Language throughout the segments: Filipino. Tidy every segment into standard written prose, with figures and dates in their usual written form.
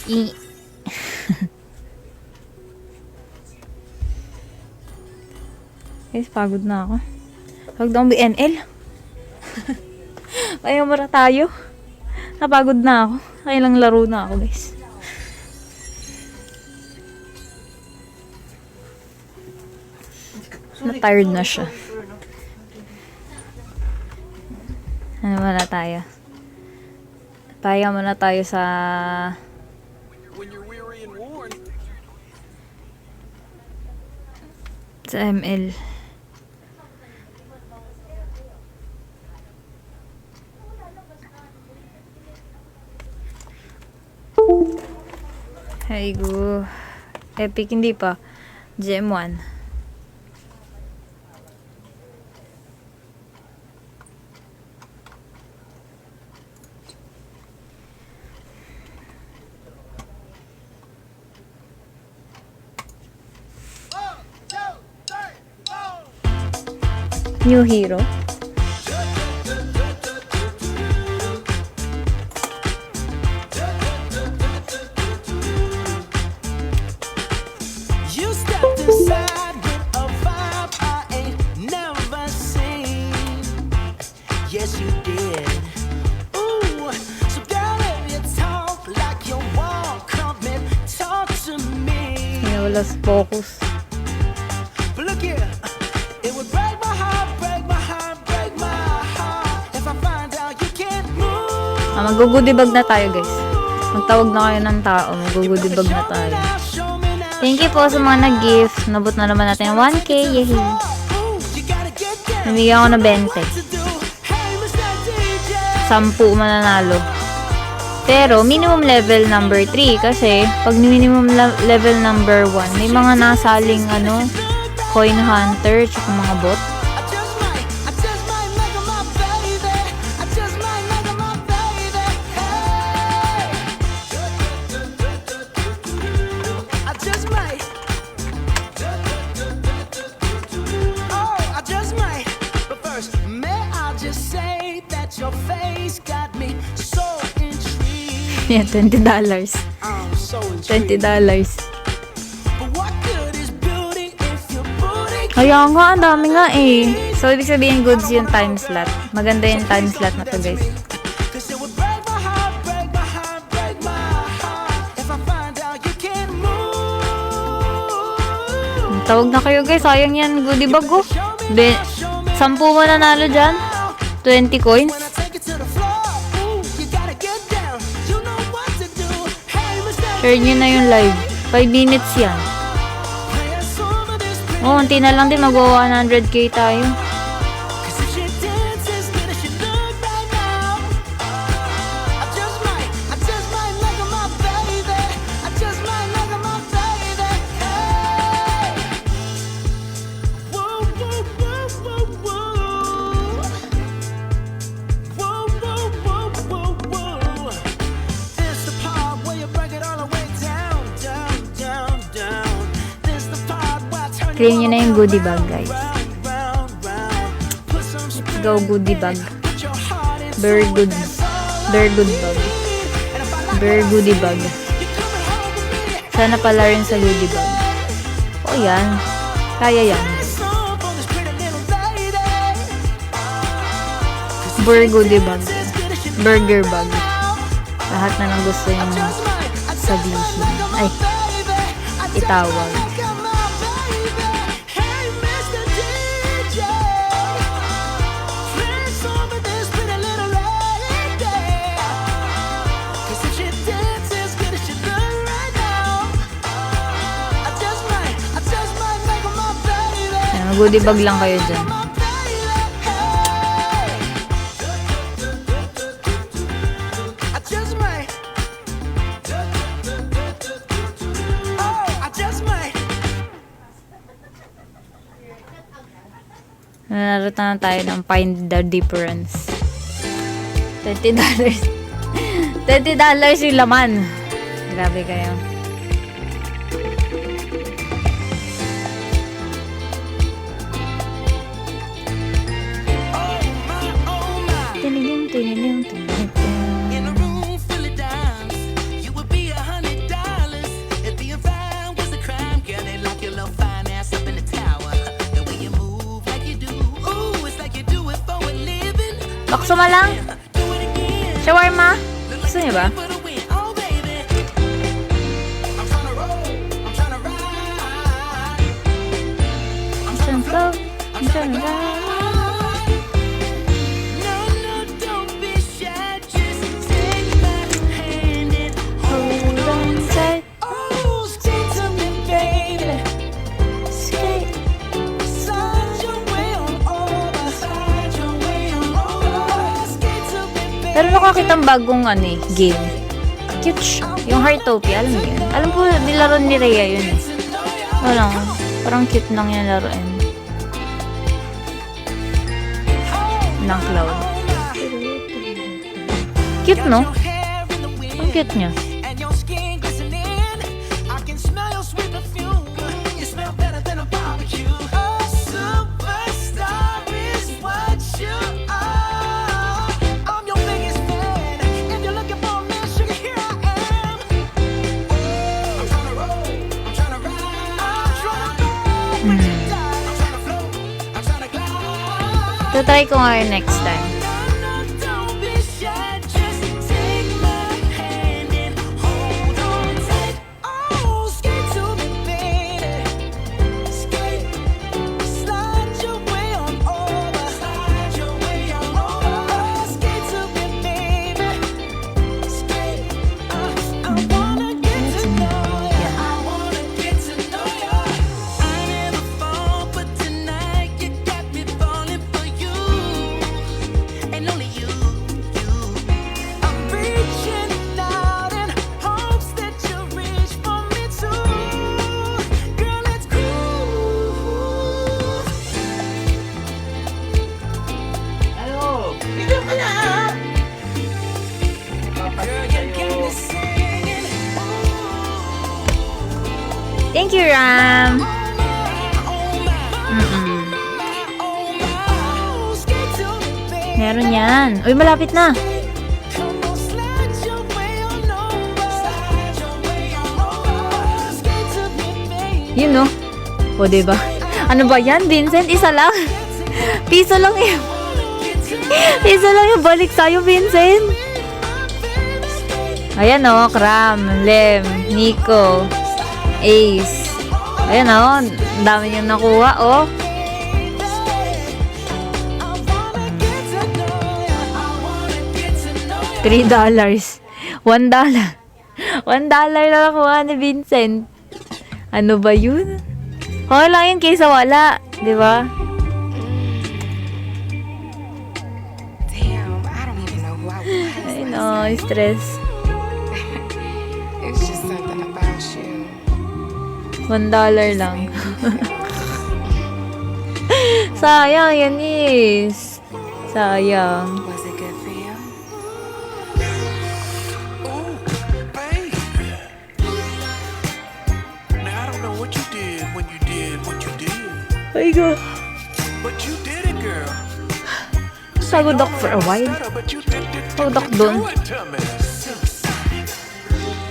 Guys, pagod na ako. Pagod na akong BNL. Ayaw mara tayo. Napagod na ako. Kailang laro na ako, guys. Na-tired na siya. Ano muna tayo? Pahinga muna tayo sa ML. Haigo. Epic hindi pa. GM1. New hero. You stepped aside with a vibe I ain't never seen. Yes, you did. Ooh, so girl, if you talk like you walk, come and talk to me. Wala sa focus. But look here, it would break my heart, break my heart, break my heart if I find out you can't move. Mag-goodie-bag na tayo, guys. Magtawag na kayo ng tao. Mag-goodie-bag na tayo. Thank you po sa mga nag-gift. Nabot na naman natin yung 1K. Yehey. Namigyan ako na 20. 10 mananalo. Pero, minimum level number 3. Kasi, pag minimum level number 1, may mga nasaling, coin hunter, tsaka mga bot. Yeah, $20. $20. Kaya nga, ang dami nga eh. So, ibig sabihin goods yung time slot. Maganda yung time slot na to, guys. Tawag na kayo, guys. Sayang yan, goodie bag ko. 10 mananalo dyan. 20 coins. Share nyo na yung live. 5 minutes yan. Oh, unti na lang din. Magwa 100k tayo. Claim nyo na yung goodie bag, guys. Let's go, goodie bag. Very good. Very good bag. Very goodie bag. Sana pala rin sa goodie bag. O yan. Kaya yan. Very goodie bag. Burger bag. Lahat na lang gusto yung sabihin. Ay. Itawag. Goodie bag lang kayo dyan. Nanarot na tayo ng find the difference. $20. $20 yung laman. Grabe kayo. Bakso malang? Shawarma? Gusto niyo ba? For the win, oh baby. I'm tryna roll, I'm tryna ride. I'm tryna flow, I'm tryna ride. No, no, don't be shy, just take my hand and hold on tight. Oh, skate to me, baby. Skate, slide your way on over, slide your way on over. Skate to me, baby. Pero nakakitang bagong game. Cute siya. Yung Heartopia, alam mo yun? Alam ko, nilaro ni Rhea yun eh. Wala, parang cute lang yung laruin. Ng Cloud. Cute, no? Ang cute niya. And your skin glistening. I can smell your sweet perfume. You smell better than a barbecue. A superstar is what you are. I'm your biggest fan. If you're looking for a man, sugar, here I am. I'm tryna roll, I'm tryna ride, I'm tryna go with the tide. I'm tryna float, I'm tryna glide. So, try ko nga yun next time. Don't be shy, just take my hand and hold on tight. Oh, skate to me, baby. Skate, slide your way on over, slide your way on over. Skate to me, baby. Skate, I wanna get to know ya. I wanna get to know ya. I never fall, but tonight you got me falling for you. And only you. I'm reaching out in hopes that you reach for me too. Girl, let's groove. Girl, you got me singing. Thank you, Ram! Oh my, oh my. Skate to me, baby. Meron yan. Uy, malapit na. Come on, slide your way on over. Slide your way on over. Skate to me, baby. Yun, no? O, diba? Ano ba yan, Vincent? Isa lang. Piso lang yun. Piso lang yung balik sa'yo, Vincent. Ayan, o. Kram, Lem, Nico, Ace. Ayan, o. Ang dami niyang nakuha, o. $3. $1. $1 na nakuha ni Vincent. Ano ba yun? Okay lang yun kaysa wala. Di ba? Damn, I don't even know who I was. Ay, no. Stress. It's just something about you. $1 lang. Sayang, yan is. Sayang. Was it good for you? Ooh, babe. Now I don't know what you did when you did what you did, Ay, go. but you did it, girl. Pagod ako for a while. But you did Pagod ako dun. do it to me.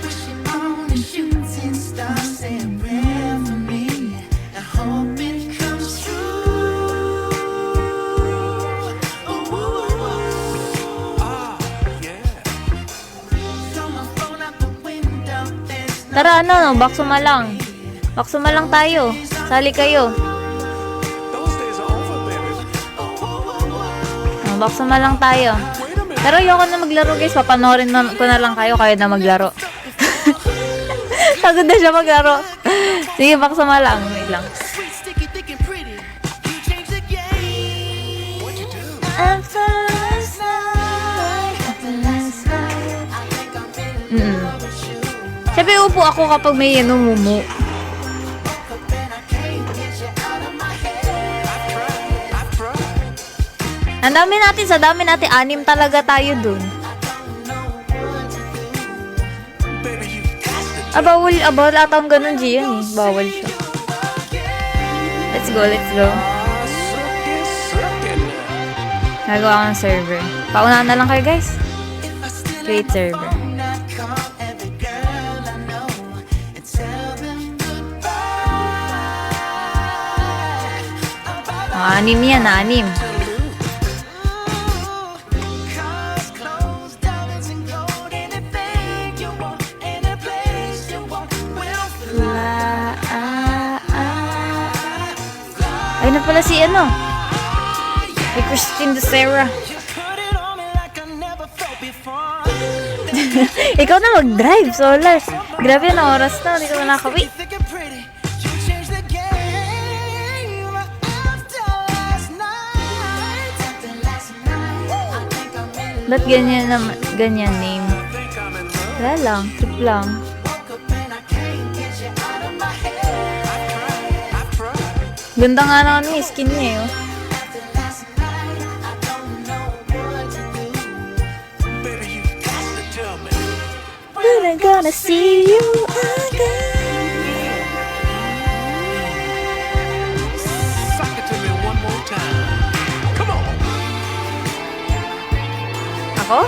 Wishing on a shooting star, say a prayer for me. I hope it comes true. Ah, yeah. Throw my phone out the window, there's no Tara, ano, bakso malang. Bakso malang tayo. Sali kayo. Those days are over, baby. Bakso malang tayo. Wait a minute. Pero ayoko na maglaro, guys. Papanoorin ko na lang kayo na maglaro. Pagod na siya maglaro. Sige, bakso malang. Wait lang. sweet, sticky, thick and pretty. You changed the game. What'd you do? After last night, I think I'm in love with you. Siyempre, upo ako kapag may mumu. But then I can't get you out of my head. I've tried. Ang dami natin, sa dami natin, 6 talaga tayo dun. Baby, you got to Bawal atang ganun, Gian eh. Bawal siya. Let's go, let's go. suck it now. Nagawa ko ng server. Paunahan na lang kayo, guys. Create server. Anim yan, 6. Ay na pala si ano. Si Christine De Serra. You put it on me like I never felt before. Ikaw na mag-drive, Solars. Grabe na oras na. Hindi ka na nakawait. Thick and pretty. You changed the game after last night. Ba't ganyan na, ganyan name? Wala lang, trip lang. Woke up and I can't get you out of my head. I tried. Ganda nga naman yung skin niya eh. Oh. After last night, I don't know what to do. Baby, you got to tell me. When I'm gonna see you again. Suck it to me one more time. Come on. Ako?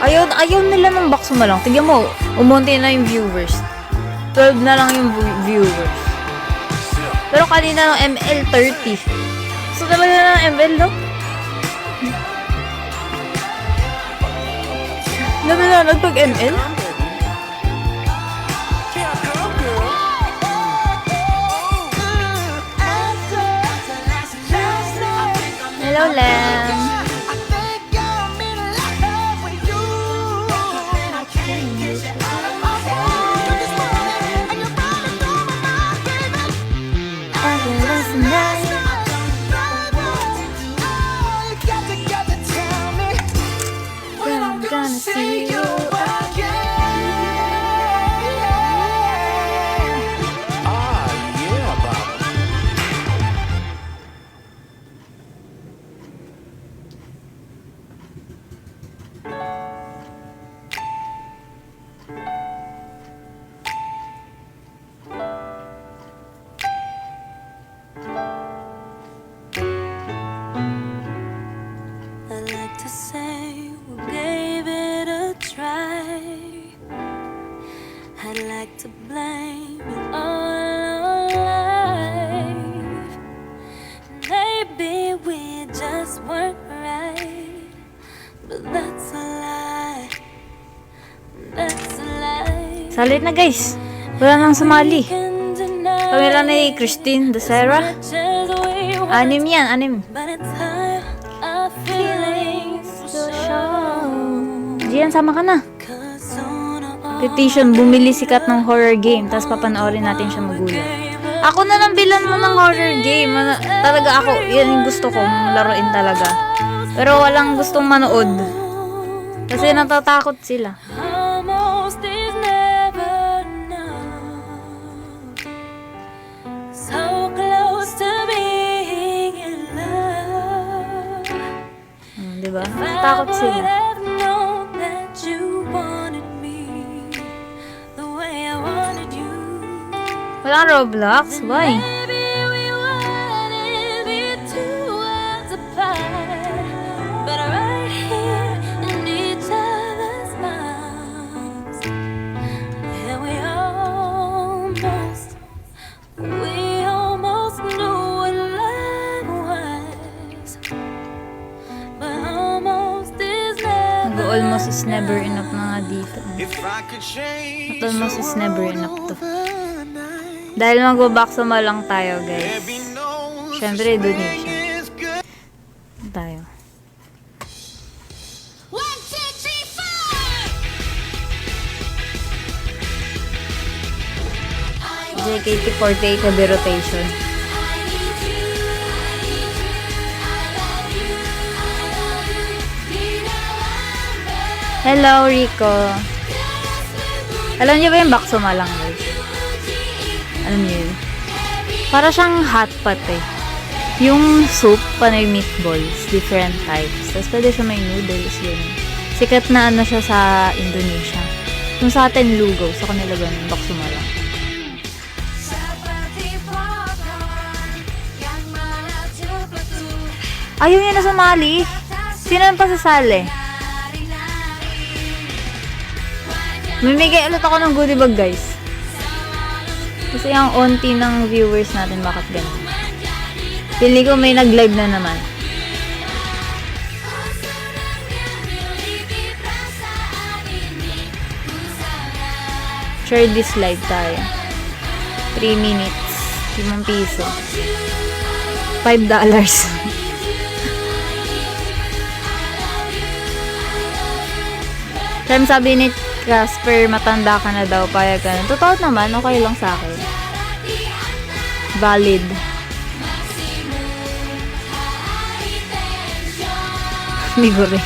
Ayaw nila ng box mo lang. Tignan mo, umunti na yung viewers. 12 na lang yung viewers. Pero kanina ng ML 30. So talaga na ng ML, no? Nanonood pag ML? Here I come, girl. Hello, Lam. I think I'm in love with you. And I can't get you out of my head. You're this morning, and you're running through my mind, baby. Last night. You got to tell me when I'm gonna see you again. Ah, yeah, Bob. I'd like to say we gave it a try. I'd like to blame it all on life. Maybe we just weren't right, but that's a lie. That's a lie. Salit na, guys. Wala nang sumali. Can deny Kami lang ni Christine De Serra. much as we want, Anim yan, anim. but it's time our feelings will show. Gian, sama ka na. 'Cause sooner or Petition, bumili sikat ng horror game, tapos papanoorin natin siya magulang. Ako na lang bilan mo ng horror game. Talaga ako, yan yung gusto kong laruin talaga. Pero walang gustong manood. Kasi natatakot sila. almost is never enough. So close to being in love. Diba? Natatakot I sila. would have known that you wanted me the way I wanted you. Walang Roblox? Why? Maybe we wouldn't be two worlds apart, but right here in each other's arms, and we almost knew what love was, but almost is never. Nag-almost is never enough na nga dito. If I could change Almost is never enough to. overnight, Dahil magbabaksa lang tayo, guys. baby knows Siyempre, this donation. thing is good. Tayo. 1, 2, 3, 4. JKT48 heavy rotation. Hello, Rico. Alam niyo ba yung bakso malang, guys? Alam niyo yun? Para siyang hot pot eh. Yung soup, panay meatballs, different types. Tapos pwede siya may noodles, yun. Sikat na ano siya sa Indonesia. Kung sa atin, lugaw. Sa kanila ganun, bakso malang. Ayaw niya na sumali. Sino ang pasasali? Mamigay ulit ako ng goodie bag, guys. Kasi yung onti ng viewers natin, bakit ganun? Pili ko may nag-live na naman. Share this live tayo. 3 minutes. piso. $5. Time sabi ni Casper, matanda ka na daw, payag ka na. Totoo naman, okay lang sa akin. Valid. Migure.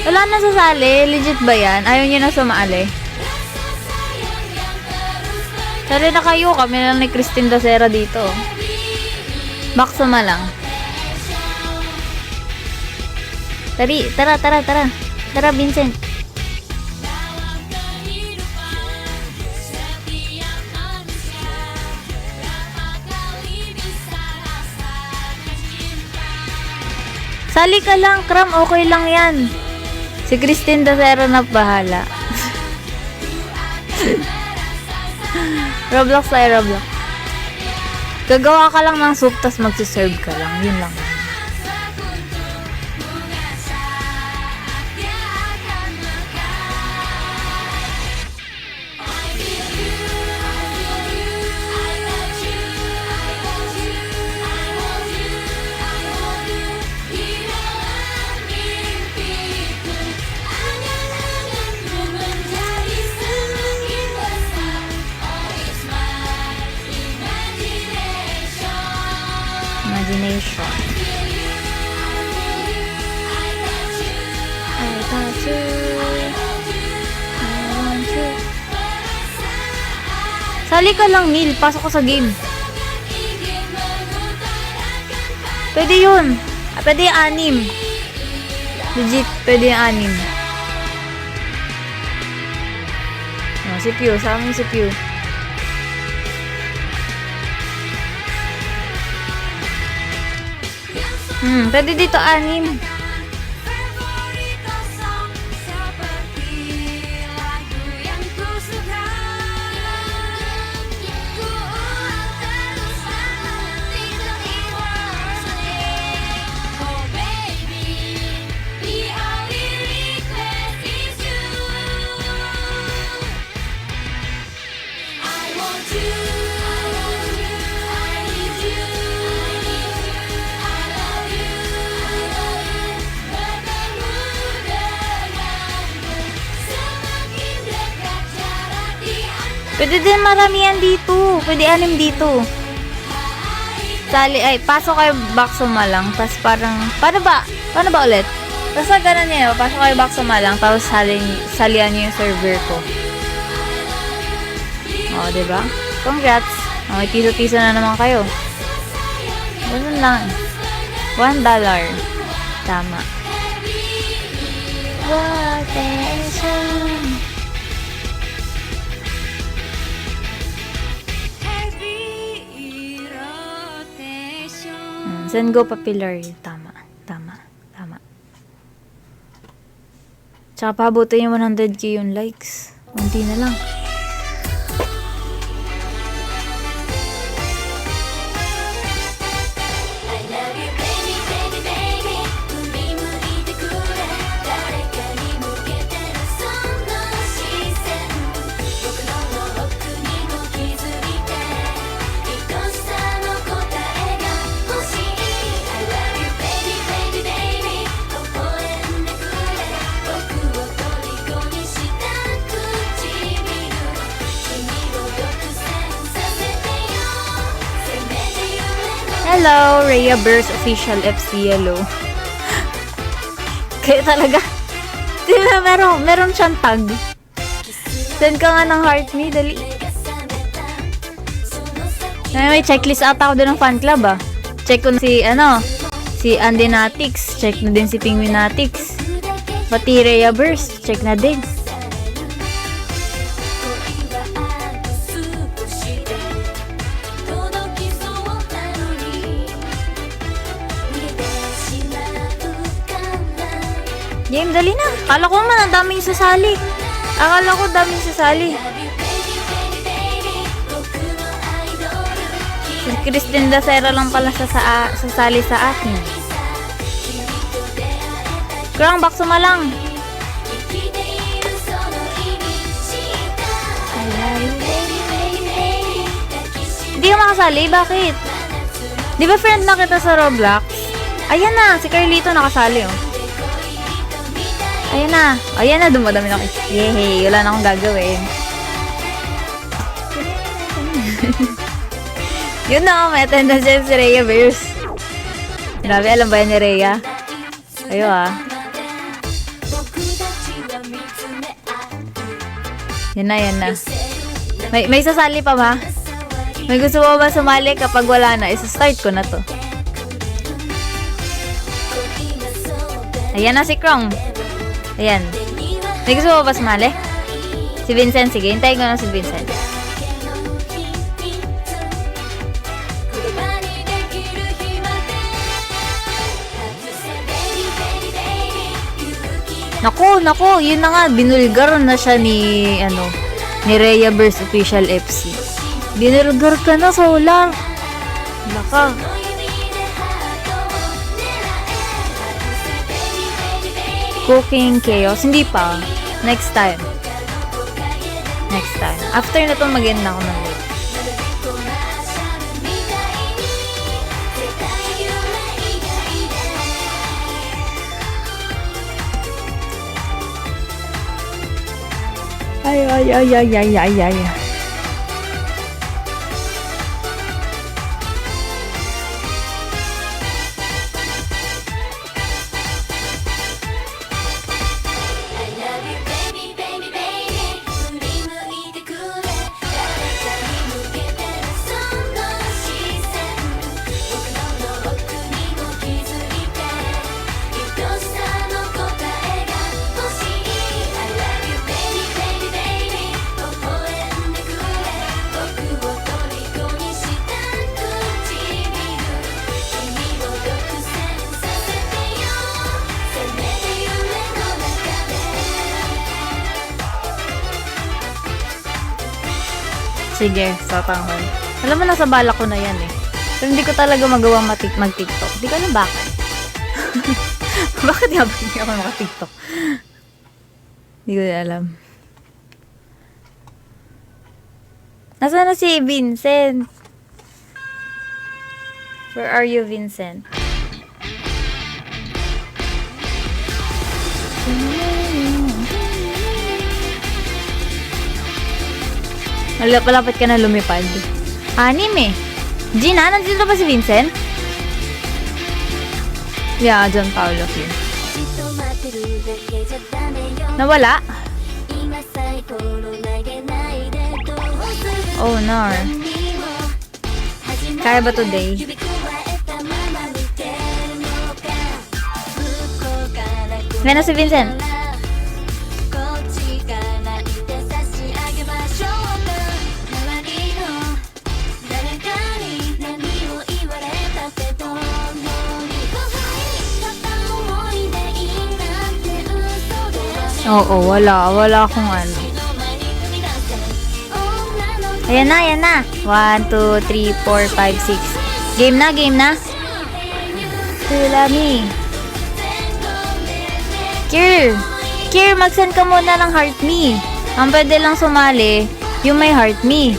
Wala na sasali. Legit ba yan? Ayaw niyo na sumali. Sali na kayo. Kami lang ni Christine Dacera dito. Baksuma lang. Tara. Tara, Vincent. Sali ka lang, Kram. Okay lang yan. Si Christine Dacera na bahala. Roblox tayo, Roblox. Gagawa ka lang ng soup, tas magsiserve ka lang. Yun lang. Imagination. I got you. I want you. Sali ka lang, Neil. Pasok ko sa game. Pwede yun. Pwede yung 6. Legit, pwede yung 6. Oh, si Pew. Sa amin si Pew. Pwede dito 6. Pwede din maramihan dito. Pwede 6 dito. Sali, pasok kayo Baksuma lang. Tapos parang, paano ba ulit? Basta ganun niyo. Pasok kayo Baksuma lang. Tapos salihan niyo yung server ko. O, diba? Congrats. O, piso-piso na naman kayo. Ganun lang. $1. Tama. Rotation. Send go popular. Tama. Tsaka pabutin yung 100k yung likes. Unti na lang. Hello, Rhea Burst Official FC Yellow. Kaya talaga. Diba, meron siyang tag. Send ka nga ng heart me, dali. May checklist ata ako doon ng fan club ah. Check ko na si Andy Natix. Check na din si Penguin Natix. Pati Rhea Burst, check na din. Game, dali na. Akala ko man, ang daming sasali. Si Christine Dacera lang pala sasali sa akin. Krang, Baksuma lang. Hindi ka makasali? Bakit? Di ba friend na kita sa Roblox? Ayan na, si Carlito nakasali oh. Ayan na, dumadami na ako. Yehey, wala na akong gagawin. Yun na, may attendance yan si Rhea Bears. Grabe, alam ba yan ni Rhea? Ayo ah. Yan na. May sasali pa ba? May gusto mo ba sumali kapag wala na? Isa-start ko na to. Ayan na si Krong. Ayan. May gusto mo ba sumali? Si Vincent, sige. Hintayin ko na si Vincent. Naku, yun na nga. Binulgar na siya ni Rhea Bears Official FC. Binulgar ka na, Solar. Naka. Cooking Chaos. Hindi pa. Next time. After na to, mag-end na ako ng live. Ay. Sige, satanghon. Alam mo, nasa bala ko na yan eh. Pero hindi ko talaga magawang mag-TikTok. Hindi ko alam bakit. Bakit nga ba hindi ako maka-TikTok? Hindi ko alam. Nasaan na si Vincent? Where are you, Vincent? Malapit ka na lumipad. Anime. Gina, nandito ba si Vincent? Yeah, John Paulo yun. Nawala? Oh no. Kaya ba today? Ngayon na si Vincent. Oo, wala akong ano. Ayan na. 1, 2, 3, 4, 5, 6. Game na. Tula me. Kier, mag-send ka muna ng heart me. Ang pwede lang sumali, yung may heart me.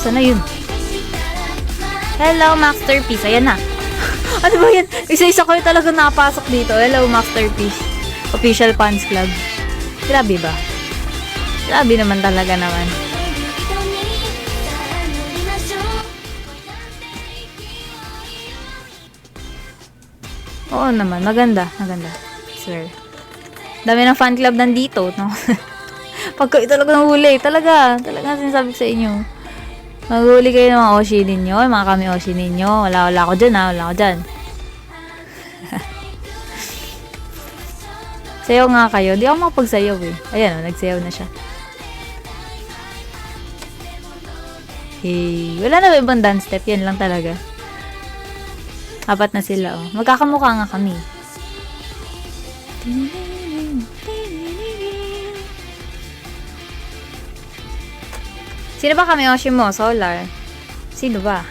Sana yun. Hello, Masterpiece. Ayan na. Ano ba yan? Isa-isa ko yung talaga nakapasok dito. Hello, Masterpiece. Official Fans Club. Grabe ba? Grabe naman talaga naman. Oo naman. Maganda. Maganda. Swear. Dami ng fan club nandito, no? Pagka talaga nahuli. Talaga sinasabi ko sa inyo. Maghuli kayo ng mga Oshi ninyo. Mga kami Oshi ninyo. Wala ko dyan, ha. Wala ko dyan. Sayaw nga kayo. Di ako makapagsayaw, eh. Ayan, nagsayaw na siya. Hey. Wala na ba ibang dance step? Yan lang talaga. Apat na sila, oh. Magkakamukha nga kami. Sino ba kami Oshi mo? Solar. Sino ba?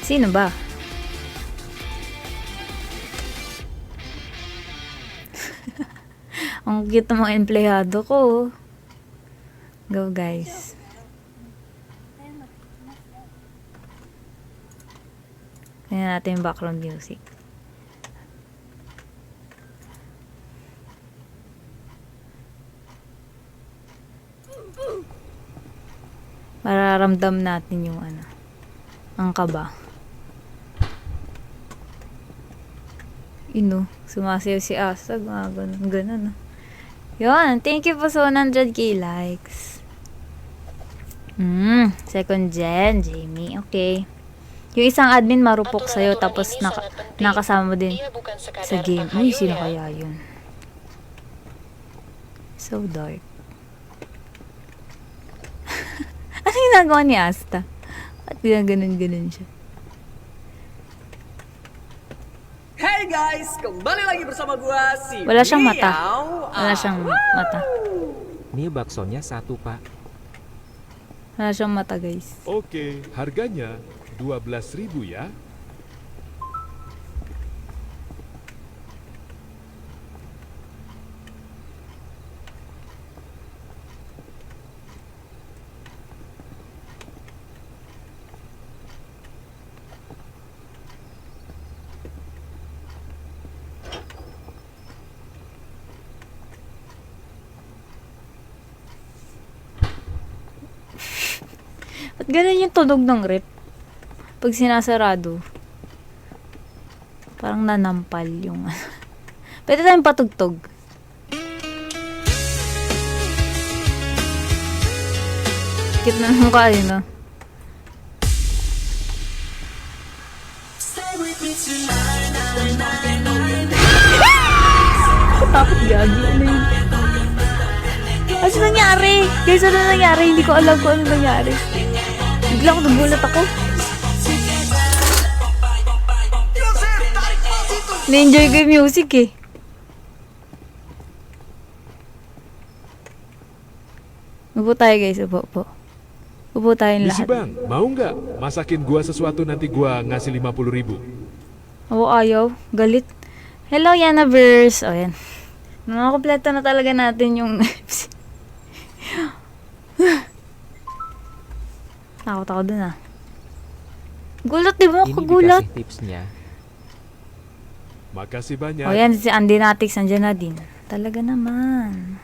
Sino ba? Ang cute ng mga empleyado ko. Go, guys. Kaya natin yung background music. Para ramdam natin yung ang kaba. Sumasayaw si Asag. Ganun. Yun. Thank you po sa 100k likes. Second gen, Jamie. Okay. Yung isang admin marupok sa'yo tapos nakasama mo din sa game. Uy, sino kaya yun? So dark. Ano yung ginagawa ni Asta? At ganun siya. Hey guys! Kembali lagi bersama gua si Wala siyang mata. Miao. Wala siyang mata. Ini baksonya satu, Pak. Wala siyang mata, guys. Oke, harganya 12.000 ya. Ba't ganun yung tunog ng rep? Pag sinasarado. Parang nanampal yung Pwede tayong patugtog. Cute na mukha yun, no? Takot gagi. Ano yun? Ano nangyari? Guys, ano nangyari? Hindi ko alam kung ano nangyari. Bigla ko nagulat ako. Na-enjoy ko yung music eh. Upo tayo guys, upo. Upo tayong Misi lahat. bang, mau nggak masakin gua sesuatu nanti gua ngasih 50.000? Oo, ayaw. Galit. Hello, Yanaverse. O, yan. Nakakompleto na talaga natin yung takot ako dun ah. Gulat, di ba? Ini Kagulat. dikasih tipsnya. Makasih banyak. O yan, si Andy Natix, andyan na din. Talaga naman.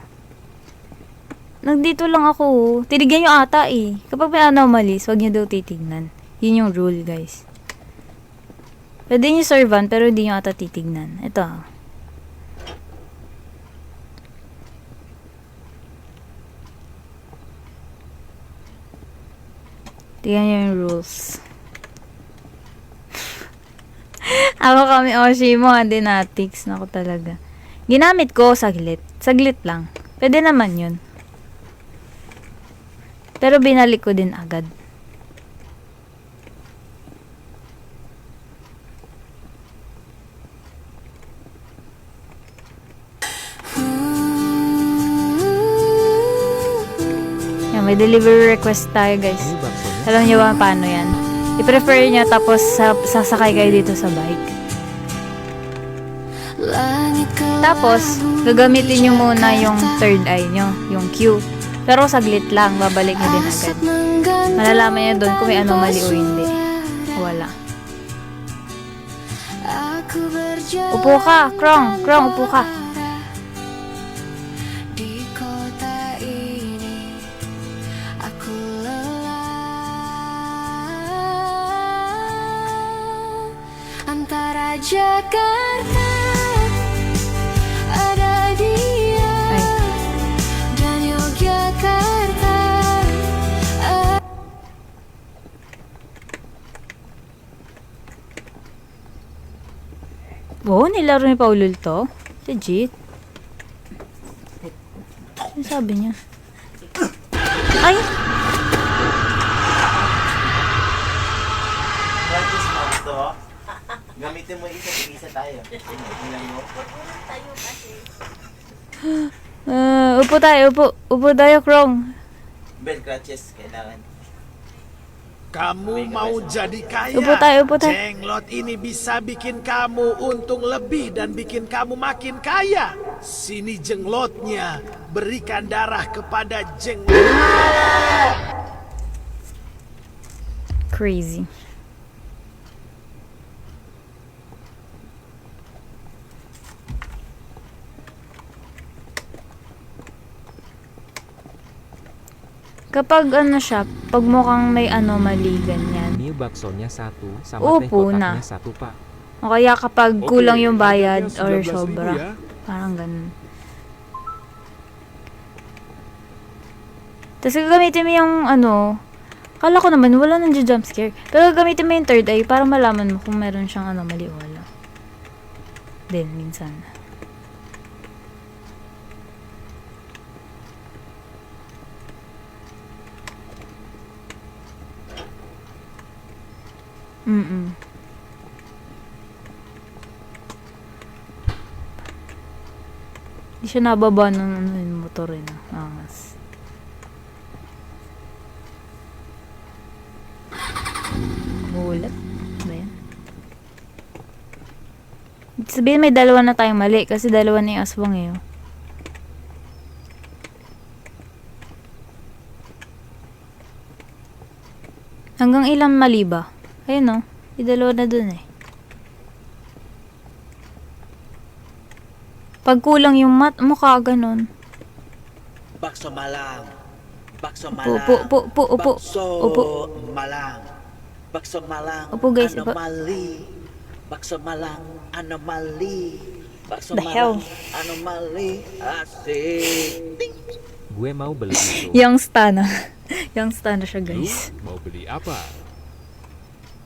Nandito lang ako. Tinigyan nyo ata eh. Kapag may anomalies, huwag nyo daw titignan. Yun yung rule, guys. Pwede nyo servan, pero hindi nyo ata titignan. Ito. Tignan nyo yung rules. Ako kami Oshi mo, Andy Natix. Naku talaga. Ginamit ko saglit. Saglit lang. Pwede naman yun. Pero binalik ko din agad. Yan, may delivery request tayo guys. Ini baksonya. Alam niyo ba paano yan? I-prefer nyo tapos sasakay kayo dito sa bike. Tapos, gagamitin nyo muna yung third eye nyo, yung Q. Pero saglit lang, babalik nyo din agad. Malalaman niya doon kung may anomaly o hindi. Wala. Upo ka, Krong. Krong, upo ka. Di kota ini aku lelah antara Jakarta ada dia Ay. dan Yogyakarta. Oo, nilaro ni Paulul to. Legit. Ano sabi niya? Ay! Practice mo ito. Gamitin mo isa tayo. Tingnan mo. Upo tayo, upo. Upo tayo, Krong. Bell crutches kailangan. Kamu mau jadi kaya. Upo tayo, upo tayo. Jenglot ini bisa bikin kamu untung lebih dan bikin kamu makin kaya. Sini jenglotnya. Berikan darah kepada jenglot. Crazy. Kapag ano siya, pag mukhang may anomaly, ganyan. Ini baksonya 1 sama teh Upo na. kotaknya 1, Pak. O kaya kapag kulang yung bayad harganya or 19.000 sobra. ya. Parang ganun. Tapos gagamitin mo yung ano, kala ko naman wala nang jumpscare. Pero gagamitin mo yung third eye para malaman mo kung meron siyang anomaly o wala. Din, minsan. Hindi siya nababa ng ano, yung motor eh. Angas. Bulat. Ba yan? Sabihin may dalawa na tayong mali kasi dalawa na yung aswang eh. Oh. Hanggang ilang mali ba? Ayun oh. May dalawa na dun eh. Pag kulang yung mukha, ganun. Bakso malang. Bakso Upo, malang. upo, upo, upo, upo. Bakso Upo. malang. Bakso malang. Upo, guys, upo. Anomaly. Bakso malang. Anomaly. Bakso The hell? malang. Anomaly. Asik. Ting. Gue mau beli itu. Youngsta na. Youngsta na siya, Lu guys. mau beli apa?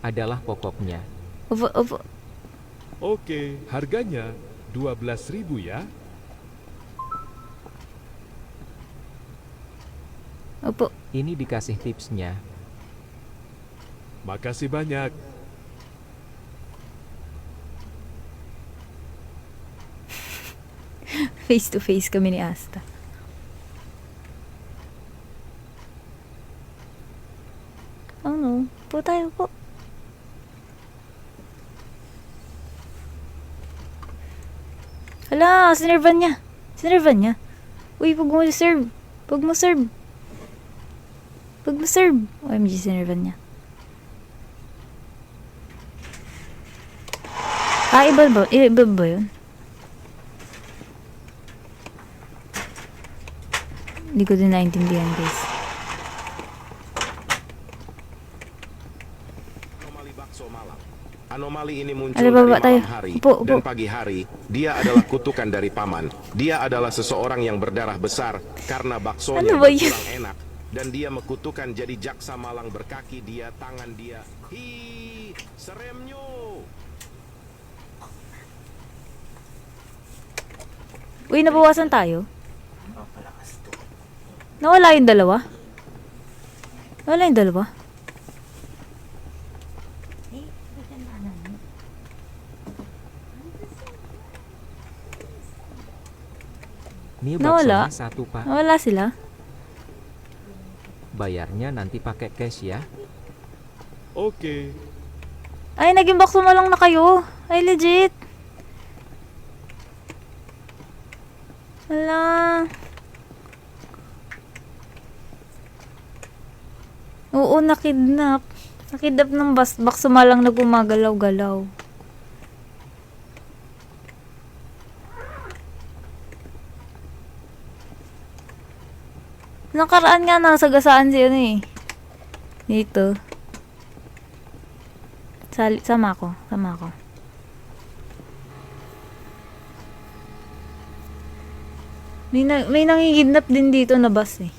Adalah pokoknya. Upo, upo. Oke, harganya 12.000 ya. Upo. Ini dikasih tipsnya. Makasih banyak. Face to face kami ni Asta. Oh no. Po tayo po. Hala, sinervan niya. Sinervan niya. Uy, wag mo serve. Wag mo serve. Wag mo serve. OMG, sinervan niya. Ah, iba ba? Iba ba yun? Hindi ko din naintindihan, guys. Anomali bakso malam. Anomali ini muncul Ada dari bapak tayo. malam hari Upo, upo. dan pagi hari. Dia adalah kutukan dari paman. Dia adalah seseorang yang berdarah besar karena baksonya Ano ba yun? kurang enak. Dan dia mekutukan jadi jaksa malang berkaki dia, tangan dia. Hi, seremnyo. Uy, nabawasan tayo. Nawala yung dalawa? Nawala yung dalawa? Ini Nawala. baksonya 1, Pak. Nawala sila? Bayarnya nanti pakai cash ya. Oke. Ay, naging bakso mo lang na kayo. Ay, legit. Wala. Oo, nakidnap. Nakidnap ng basbak, sumalang na gumagalaw-galaw. Nakaraan nga nasagasaan si ano eh. Dito. Sama ko. May nangigidnap din dito na bus eh.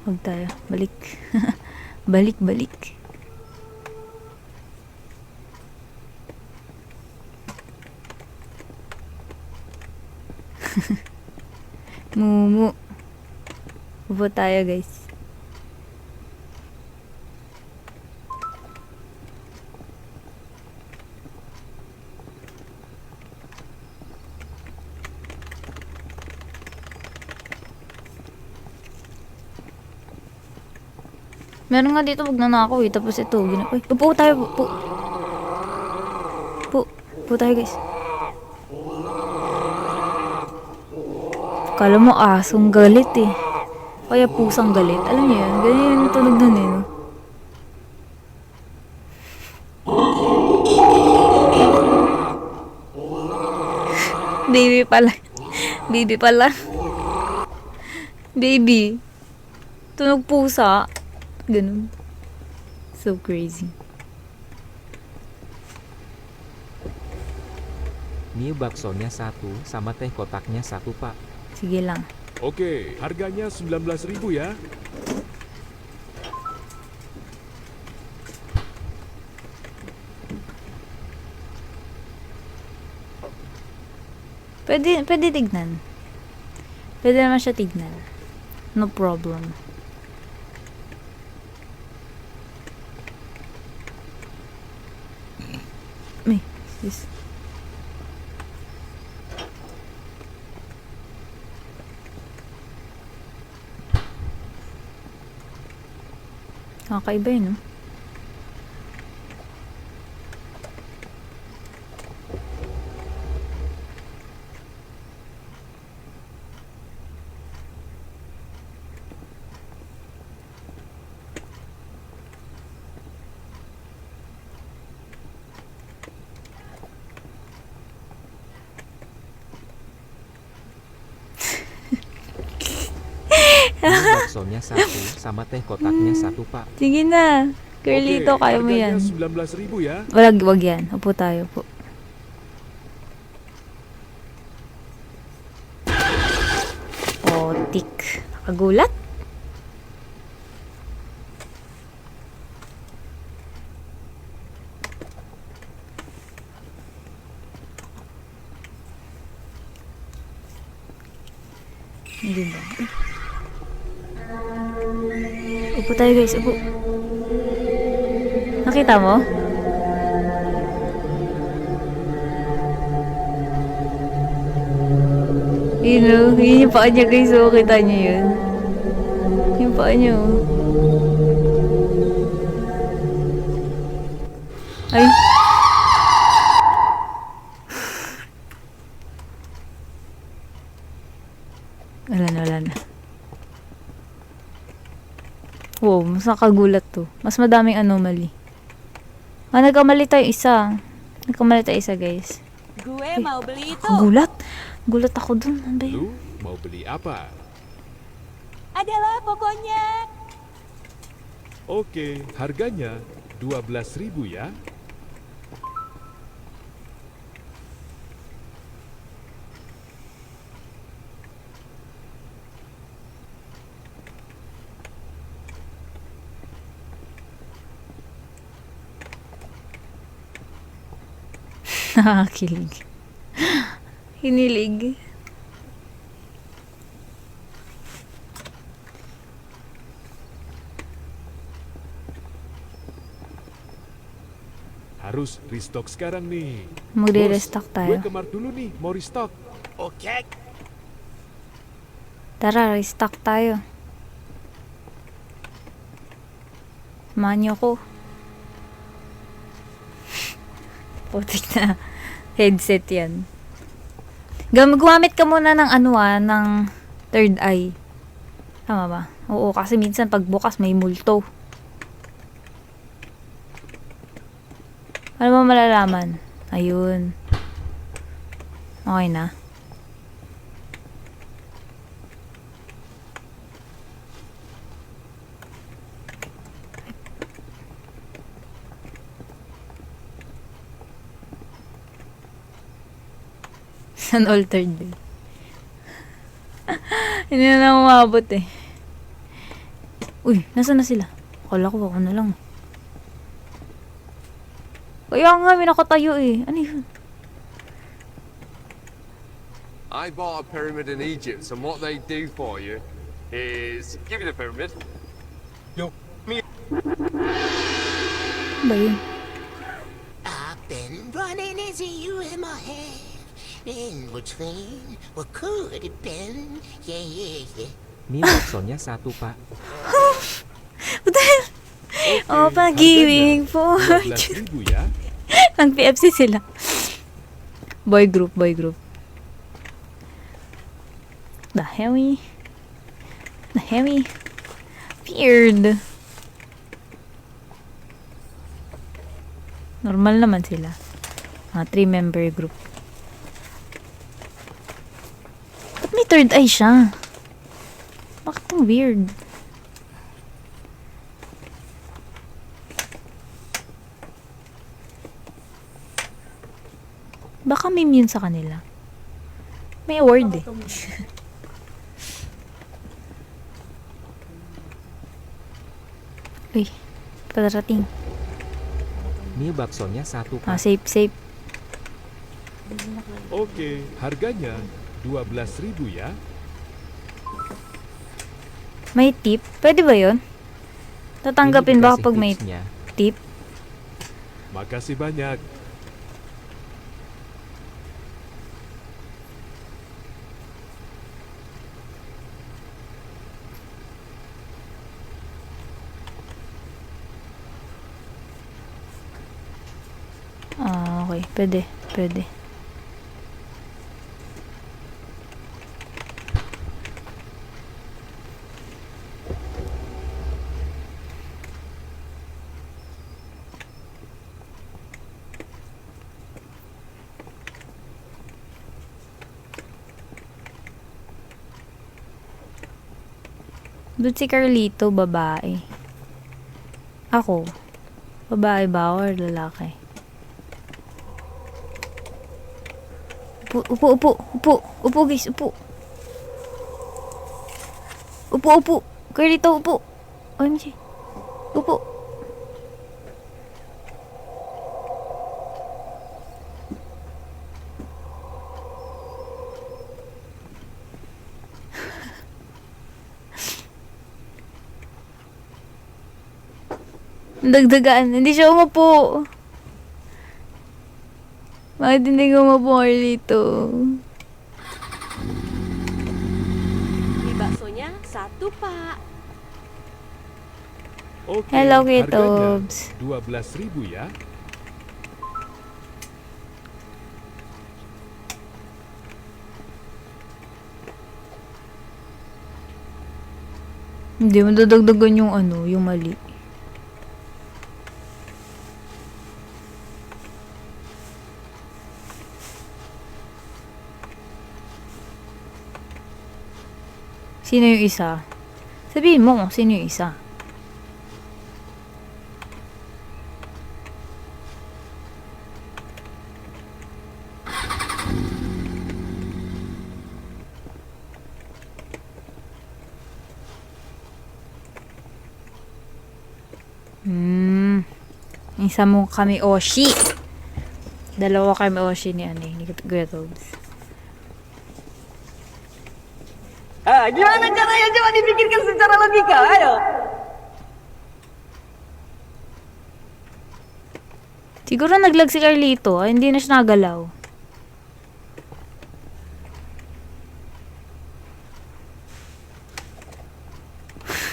Huwag tayo. Balik. Balik. Mumu. Upo tayo, guys. Meron nga dito, wag na ako eh. Tapos ito, uy, upo tayo, upo. Upo tayo, guys. Kala mo asong galit eh. Kaya pusang galit. Alam niyo yun? Ganyan yung tunog dun eh. No? Baby pala. Baby. Tunog pusa. Ganun. So crazy. Mie baksonya 1 sama teh kotaknya 1, Pak. Sige lang. Oke, harganya 19.000 ya. Pwede tignan. Pwede naman siya tignan. No problem. Sis. Kakaiba yun, no? Mie baksonya 1 sama teh kotaknya 1, Pak. Sige na. Carlito, kaya mo yan. Harganya 19.000 ya. Wag yan. Upo tayo po. Tik. Nakagulat? Hindi ba? Upo tayo, guys. Upo. Nakita mo? Yun yung paa niya, guys. O, kita niyo yun. Yung paa niya, oh. Ay. Wala na. Wow, mas nakagulat to. Mas madaming anomaly. Nagkamali tayo isa. Guys. Gue mau beli itu. Gulat ako dun. Ano ba yun? Lu mau beli apa? Adalah pokoknya. Oke, harganya 12.000 ya. Nakakilig. Hinilig. Harus restock sekarang nih. Magre-restock Bos, tayo. gue ke Mart dulu nih, mau restock. Oke. Tara, restock tayo. Manyo ko. Putik na headset yan. Gumamit ka muna ng ng third eye. Tama ba? Oo, kasi minsan pag bukas may multo. Ano ba malalaman? Ayun. Okay na. Unaltered day. Hindi na lang umabot eh. Uy, nasa na sila? Akala ko ako na lang. Kaya nga, may nakatayo eh. Ano yun? I bought a pyramid in Egypt, and what they do for you is give you the pyramid. Yo, me. Ano ba yun? I've been running into you in my head. In between, what could it been? Yeah. Mia baksonya 1 pa. Oh, pag-ibig po. 12,000 ya. Nag-PFC sila. Boy group. The hell? Weird. Normal naman sila. Mga 3-member group. Ba't may third eye siya? Bakit ang weird? Baka may immune sa kanila. May award eh. Uy, padarating. Mia baksonya 1 pa. Safe. Oke, harganya 12.000 ya. May tip? Pwede ba yun? Tatanggapin Ini ba dikasih kapag may tipsnya. tip? Makasih banyak. Ah, okay. Pwede. Doon si Carlito, babae. Ako, babae ba or lalaki? Upo guys, upo. Upo. Carlito, upo. OMG. Upo. Dagdagaan. Hindi siya umupo. Bakit hindi ko umupo, Carlito? May baksonya 1 pa. Oke, Hello, harganya Kitobs. 12.000 ya. Hindi, madadagdagan yung yung mali. Sino yung isa? Sabihin mo kung sino yung isa. Isa mo kami Oshi. Dalawa kami Oshi ni ni Kuya Tobs. Gimana caranya? Coba dipikirkan secara logika, ayo. Siguro naglag si Carlito. Hindi na siya nagalaw.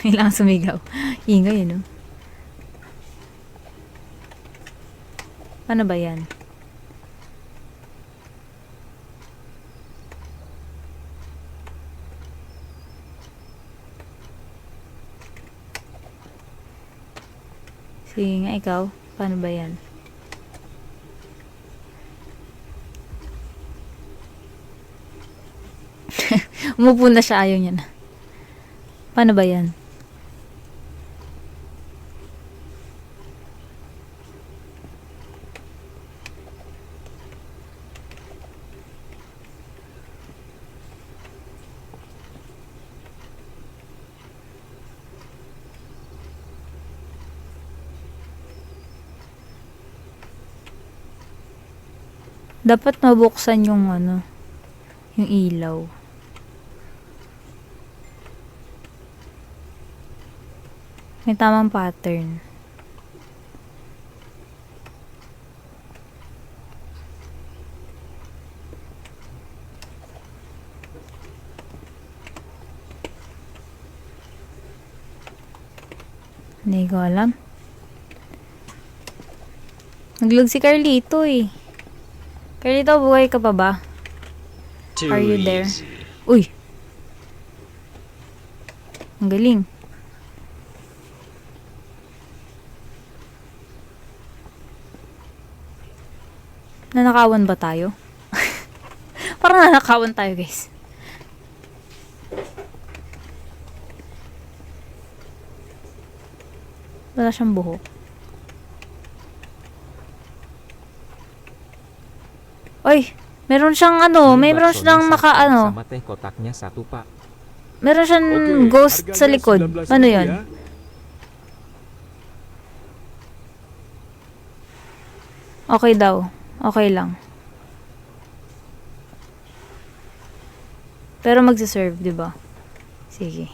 Kailangan sumigaw. Ingay, no? Ano ba yan? Sige nga, ikaw. Paano ba yan? Umupo na siya, ayaw niya na. Paano ba yan? Dapat mabuksan yung ano, yung ilaw. May tamang pattern. Hindi ko alam. Naglag si Carlito eh. Carlito, buhay ka pa ba? Are you there? Uy! Ang galing. Nanakawan ba tayo? Parang nanakawan tayo, guys. Wala siyang buhok. Oy, meron siyang ano, Yung meron bakso siyang niya maka satu, ano, Sama teh kotaknya satu, Pak. meron siyang ghost sa harganya likod. 19.000 Ano yun? ya. Okay daw. Okay lang. Pero magsiserve, di ba? Sige.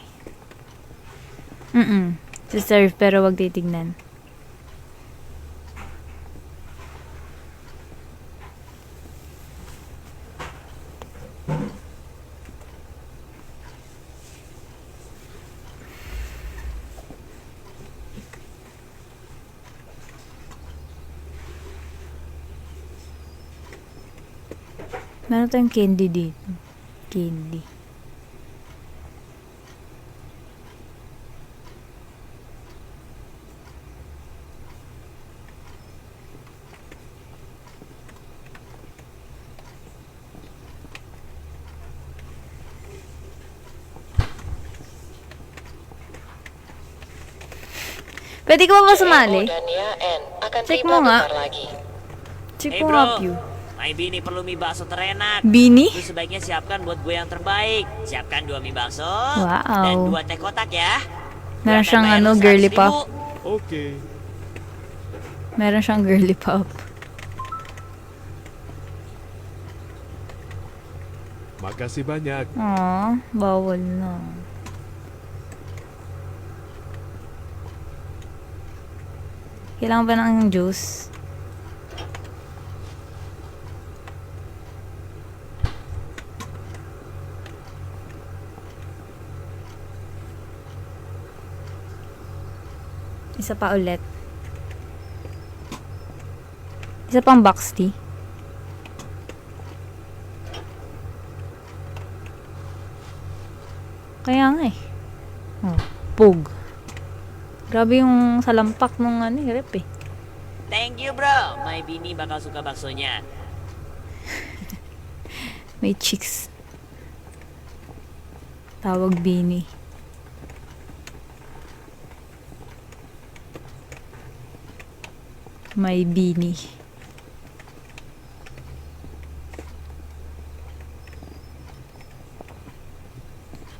Siserve pero wag titignan. Meron tayong candy dito. Candy. Pwede ka ba sumali? Check mo nga. Check mo nga, Pew. May bini perlu mie bakso terenak. Bini? Itu sebaiknya siapkan buat gue yang terbaik. Siapkan 2 mie bakso Wow. dan 2 teh kotak ya. Meron siyang Bayar ano, 100.000. girly pop. Oke. Meron siyang girly pop. Makasih banyak. Aw, bawal na. Kailangan ba ng juice? Isa pa ulit. Isa pang box tea. Kaya nga eh. Oh, pug. Grabe yung salampak nung ano, rep eh. Thank you bro. My bini bakal suka baksonya. May chicks. Tawag bini. May bini.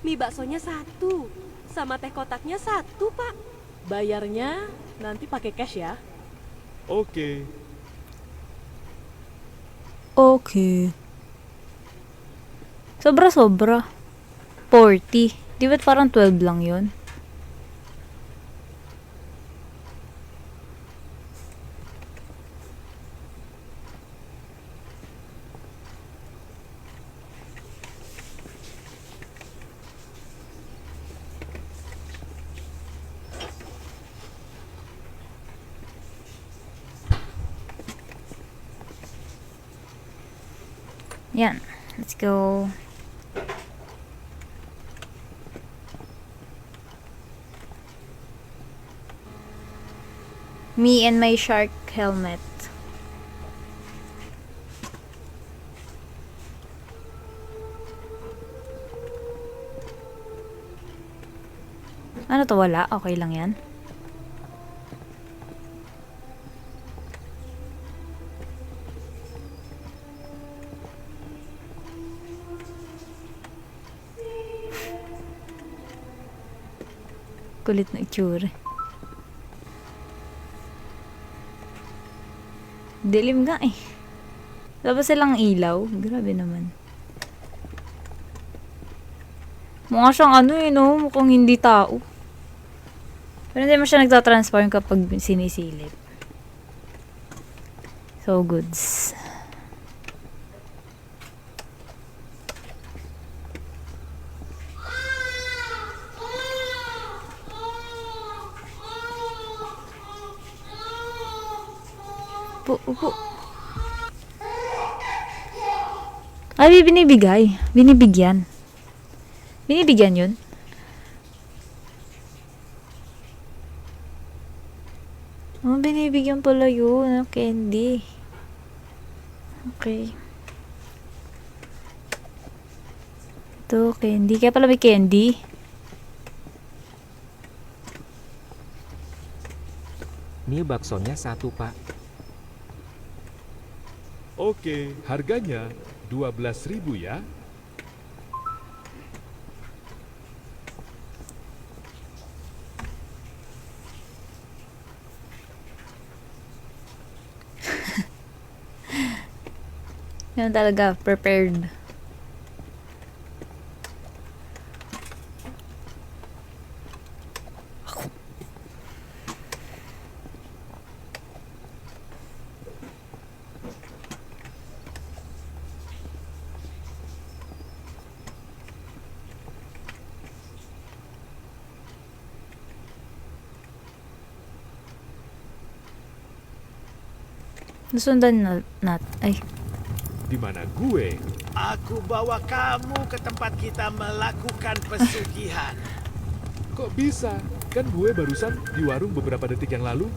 Mie baksonya 1, sama teh kotaknya 1, Pak. Bayarnya nanti pakai cash ya. Oke. Okay. Sobra-sobra. 40. Di ba't parang 12 lang yun? Yan. Let's go. Me and my shark helmet. Ano to, wala? Okay lang yan. Kulit na itsura. Dilim nga eh. Wala ba silang ilaw? Grabe naman. Mukha siyang ano eh, no? Mukhang hindi tao. Pero hindi mo siya nagtatransform kapag sinisilip. So, goods. Upo. Ay, binibigay. Binibigyan. Binibigyan yun? Oh, binibigyan pala yun. Candy. Okay. Ito, candy. Kaya pala may candy. Ini baksonya 1, Pak. Oke, harganya 12.000 ya. Yan talaga, prepared. Nasundan na ay. Di mana gue? Aku bawa kamu ke tempat kita melakukan pesugihan. Kok bisa? Kan gue barusan di warung beberapa detik yang lalu.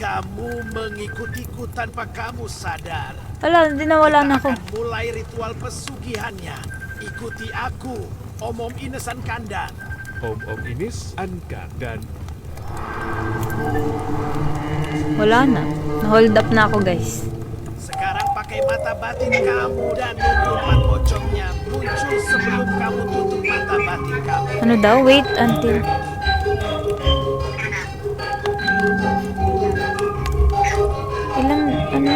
Kamu mengikutiku tanpa kamu sadar. Ala, hindi nawala na ako. Kita akan mulai ritual pesugihannya. Ikuti aku, Om Ines Ankandang. Om Ines Ankandang. Wala na. Na-hold up na ako, guys. Sekarang pakai mata batin kamu dan nunggu empat pocongnya muncul sebelum kamu tutup mata batin kamu. Ano daw? Wait until... Ilan, ano?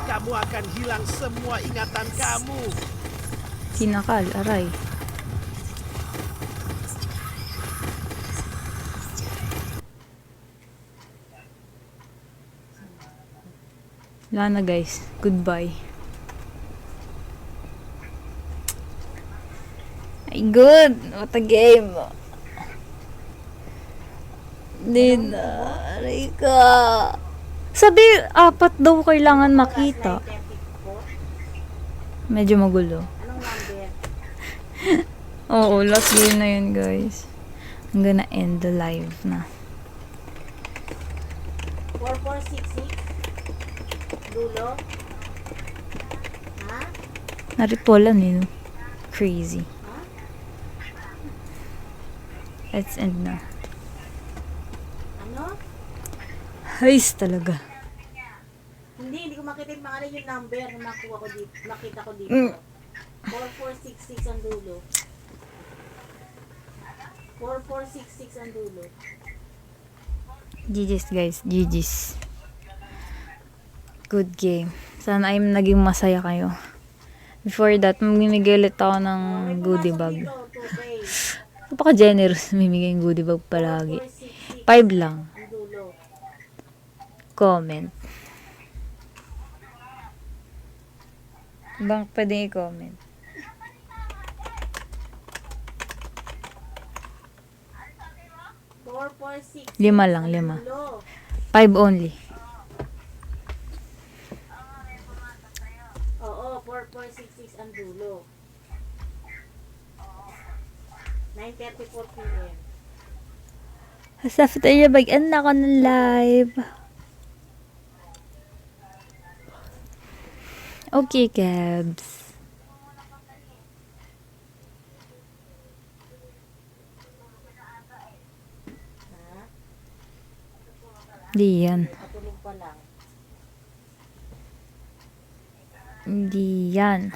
Kamu akan hilang semua ingatan kamu. Kinakal, aray. Wala na, guys. Goodbye. Ay, good. What a game. Din na. Aray ka. Sabi, 4 daw kailangan makita. Medyo magulo. Oo, last game na yun, guys. I'm gonna end the live na. 4466 dulo. Ha? Naripolan eh, no? Crazy. Let's end na. Ano? Heist talaga. Hindi ko makita yung pangalan yung number na nakuha ko dito. Nakita ko dito. 4466 ang dulo. 4466 ang dulo. GG's, guys. GG's. Good game. Sana ay naging masaya kayo. Before that, mamimigay ulit ako ng goodie bag. Napaka-generous mamimigay yung goodie bag palagi. 5 lang. Ang dulo. comment. Ibang pwedeng i-comment. Four, four, six, 5 lang, ang 5. dulo. 5 only. Oo, 4466 ang dulo. 9:34 p.m. After niya, bag-end na ako ng live. Okay, Kebs. Di yan. Patulog pa lang. Hindi yan.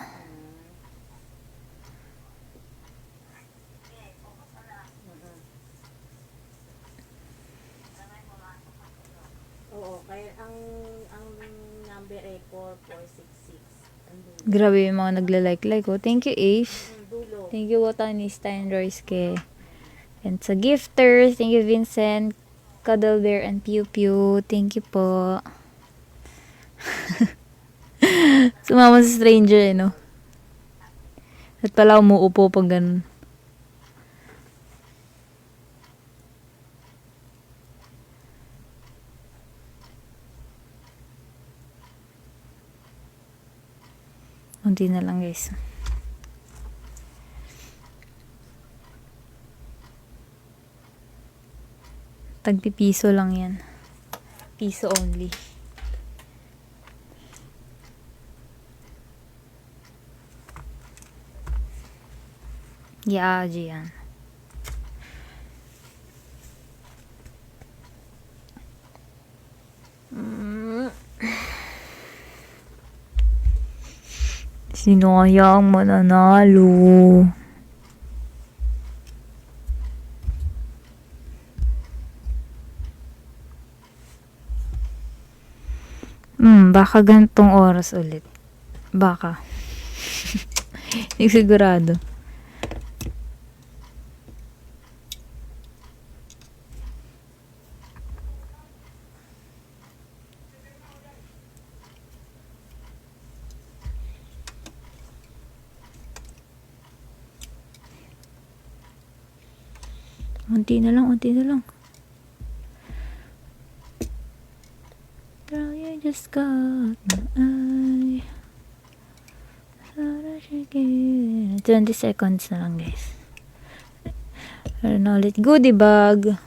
Oo, kaya ang number ay 4466. Ang dulo. Grabe yung mga nagla-like-like, oh. Thank you, Ace. Ang dulo. Thank you, Botanista and Royske. And sa gifters, thank you, Vincent, Cuddle Bear, and Pew Pew. Thank you po. Sumama sa stranger, eh, no? At pala umuupo pag ganun. Unti na lang, guys. Tagpipiso lang yan. Piso only. Yeah, yan. Sino kaya ang mananalo? Baka ganitong oras ulit. Baka. Hindi sigurado. Unti na lang, unti na lang. Girl, you just got my eye. 20 seconds na lang, guys. Meron na ulit goodie bag.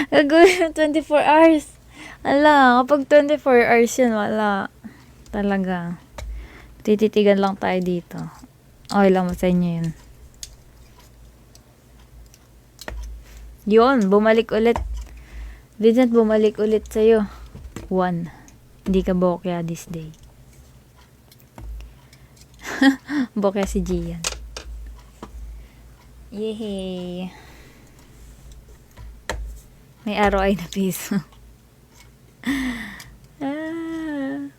Gagawin 24 hours. Ala, kapag 24 hours yun, wala. Talaga. Tititigan lang tayo dito. Okay lang mo sa inyo yun. Yun, bumalik ulit. Vincent, bumalik ulit sa'yo. 1. Hindi ka bokya this day. Bokya si Gian. Yehey. May araw ay na piso. $1.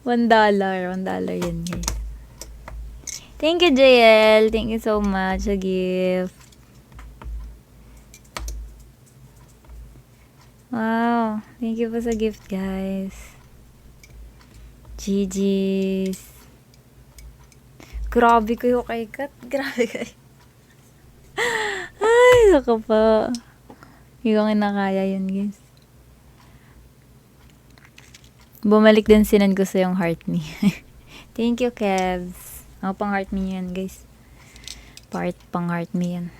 $1 yan, guys. Thank you, JL. Thank you so much sa gift. Wow. Thank you po sa gift, guys. GG's. Grabe kayo kay Kat. Grabe kayo. Ay, saka pa. Hindi ko kinakaya yun, guys. Bumalik din sinan ko sa yung heart me. Thank you, Kevs. Ako pang heart me yan, guys. Pang heart me yan.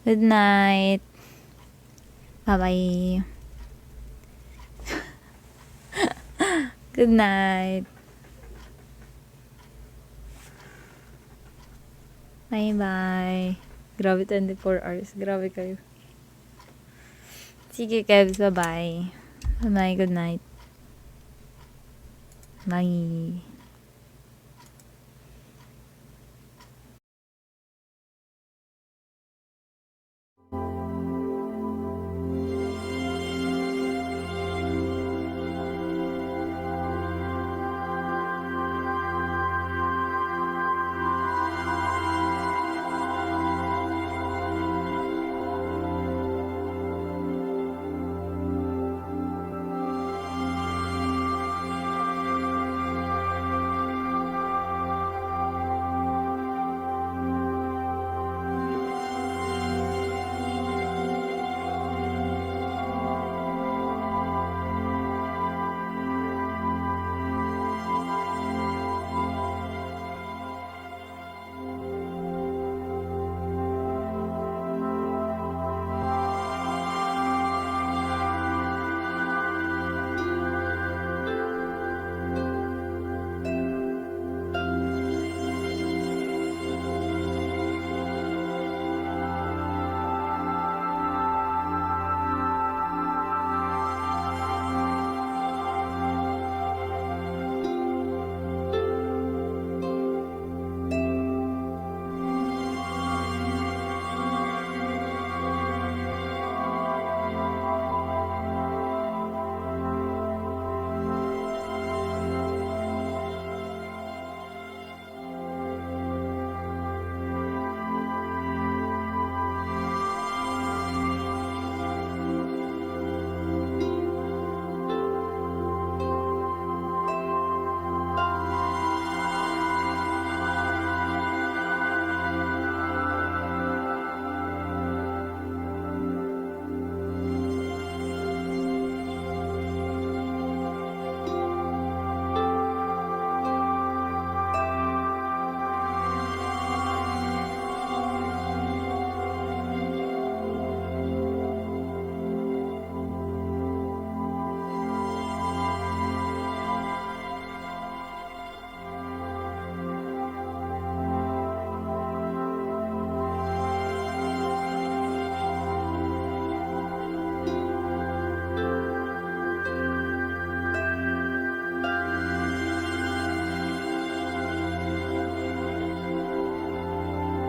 Good night. Bye-bye. Good night. Bye-bye. Grabe 24 hours. Grabe kayo. Sige, Kevs. Bye-bye. Bye-bye. Good night. Bye.